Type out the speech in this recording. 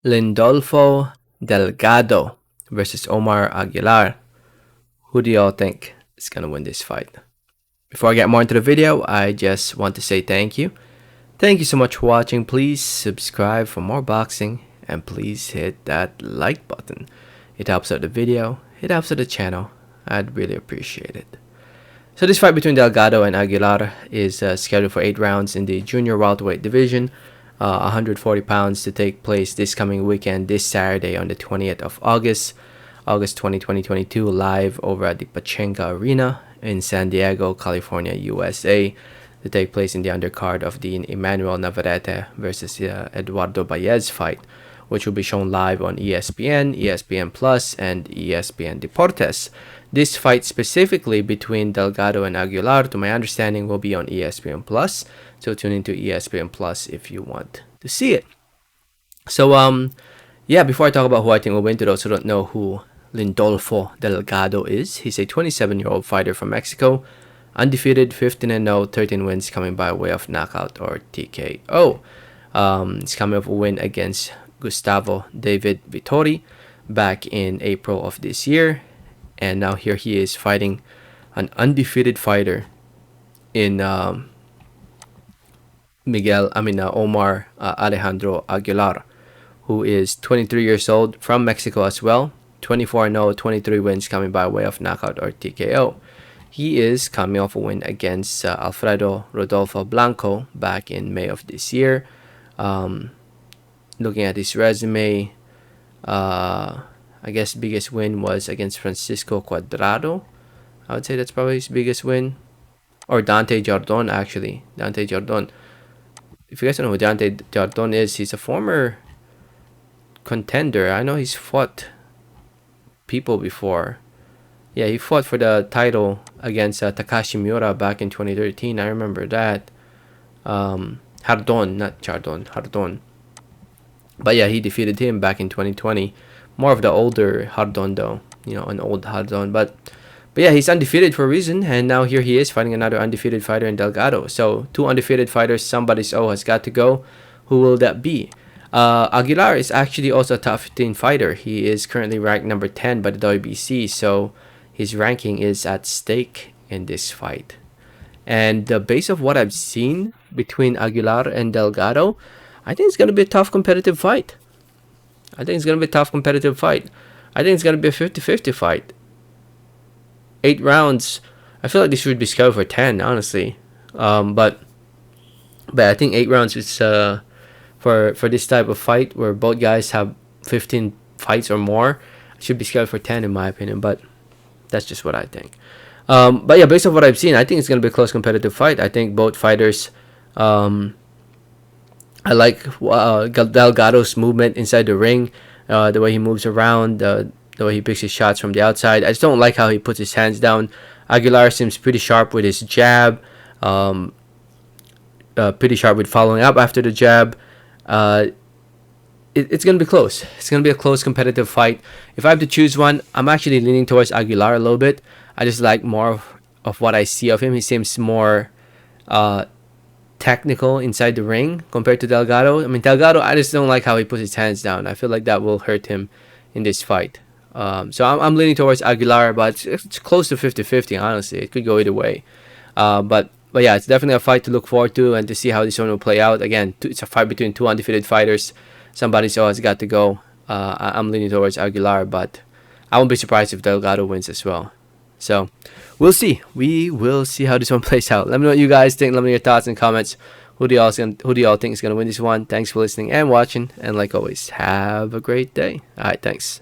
Lindolfo Delgado versus Omar Aguilar. Who do y'all think is gonna win this fight? Before I get more into the video, I just want to say thank you. Thank you so much for watching. Please subscribe for more boxing and please hit that like button. It helps out the video, it helps out the channel. I'd really appreciate it. So this fight between Delgado and Aguilar is scheduled for 8 rounds in the junior welterweight division. 140 pounds to take place this coming weekend, this Saturday on the 20th of August 20, 2022, live over at the Pachenka Arena in San Diego, California, USA, to take place in the undercard of the Emmanuel Navarrete versus Eduardo Baez fight, which will be shown live on ESPN, ESPN Plus, and ESPN Deportes. This fight specifically between Delgado and Aguilar, to my understanding, will be on ESPN Plus. So tune into ESPN Plus if you want to see it. So yeah, before I talk about who I think will win, to those who don't know who Lindolfo Delgado is, he's a 27-year-old fighter from Mexico, undefeated, 15-0, 13 wins coming by way of knockout or TKO. He's coming off a win against Gustavo David Vittori back in April of this year, and now here he is fighting an undefeated fighter in Omar Alejandro Aguilar, who is 23 years old, from Mexico as well, 24-0, 23 wins coming by way of knockout or TKO. He is coming off a win against Alfredo Rodolfo Blanco back in May of this year. Looking at his resume, I guess biggest win was against Francisco Cuadrado. I would say that's probably his biggest win. Or Dante Jardon, actually. Dante Jardon. If you guys don't know who Dante Jardon is, he's a former contender. I know he's fought people before. Yeah, he fought for the title against Takashi Miura back in 2013. I remember that. Jardon, not Chardon, Jardon. But yeah, he defeated him back in 2020. More of the older Jardon though. You know, an old Jardon. But yeah, he's undefeated for a reason. And now here he is fighting another undefeated fighter in Delgado. So 2 undefeated fighters, somebody's has got to go. Who will that be? Aguilar is actually also a top 15 fighter. He is currently ranked number 10 by the WBC. So his ranking is at stake in this fight. And the base of what I've seen between Aguilar and Delgado, I think it's going to be a tough competitive fight. I think it's going to be a 50-50 fight. 8 rounds. I feel like this should be scheduled for 10, honestly. But I think 8 rounds is for this type of fight where both guys have 15 fights or more. It should be scheduled for 10 in my opinion, but that's just what I think. But yeah, based on what I've seen, I think it's going to be a close competitive fight. I think both fighters, I like Delgado's movement inside the ring, the way he moves around, the way he picks his shots from the outside. I just don't like how he puts his hands down. Aguilar seems pretty sharp with his jab, pretty sharp with following up after the jab. It's going to be close. It's going to be a close competitive fight. If I have to choose one, I'm actually leaning towards Aguilar a little bit. I just like more of what I see of him. He seems more technical inside the ring compared to Delgado. I mean, Delgado, I just don't like how he puts his hands down. I feel like that will hurt him in this fight. So I'm leaning towards Aguilar, but it's close to 50-50, honestly. It could go either way. But yeah, it's definitely a fight to look forward to and to see how this one will play out. Again, it's a fight between 2 undefeated fighters. Somebody's always got to go. I'm leaning towards Aguilar, but I won't be surprised if Delgado wins as well. So we'll see. We will see how this one plays out. Let me know what you guys think. Let me know your thoughts and comments. Who do y'all think is going to win this one? Thanks for listening and watching. And like always, have a great day. All right, thanks.